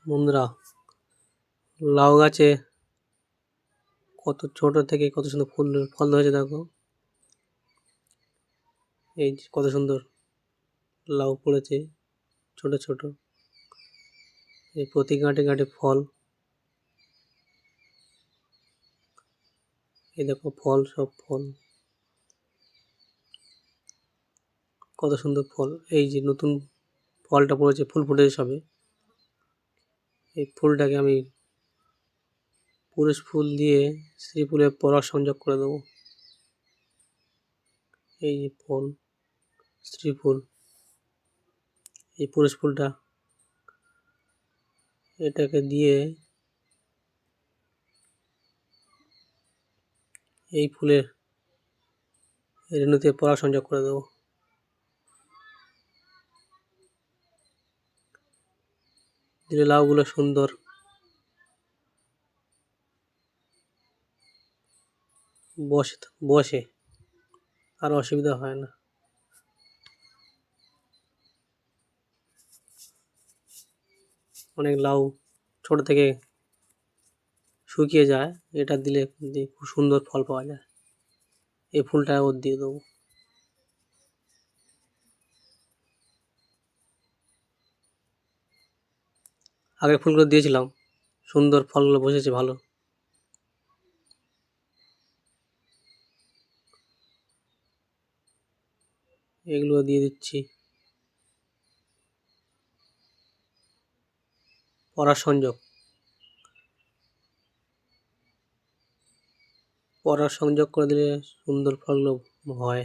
বন্ধুরা, লাউ গাছে কত ছোট থেকে কত সুন্দর ফল ধরেছে দেখো। এই যে কত সুন্দর লাউ পড়েছে, ছোট ছোট। এই প্রতি গাঁটে গাঁটে ফল। এই দেখো ফল, সব ফল, কত সুন্দর ফল। এই যে নতুন ফলটা পড়েছে, ফুল ফুটেছে সবে। এই ফুলটাকে আমি পুরুষ ফুল দিয়ে স্ত্রী ফুলের পরাগ সংযোগ করে দেবো। এই যে ফুল, স্ত্রী ফুল, এই পুরুষ ফুলটা এটাকে দিয়ে এই ফুলের রেণুতে পরাগ সংযোগ করে দেবো। দিলে লাউগুলো সুন্দর বসে, আর অসুবিধা হয় না। অনেক লাউ ছোট থেকে শুকিয়ে যায়, এটা দিলে খুব সুন্দর ফল পাওয়া যায়। এই ফুলটা ওর দিয়ে দেবো। আগের ফুলগুলো দিয়েছিলাম, সুন্দর ফলগুলো বসেছে ভালো। এগুলো দিয়ে দিচ্ছি। পরাগ সংযোগ করে দিলে সুন্দর ফলগুলো হয়।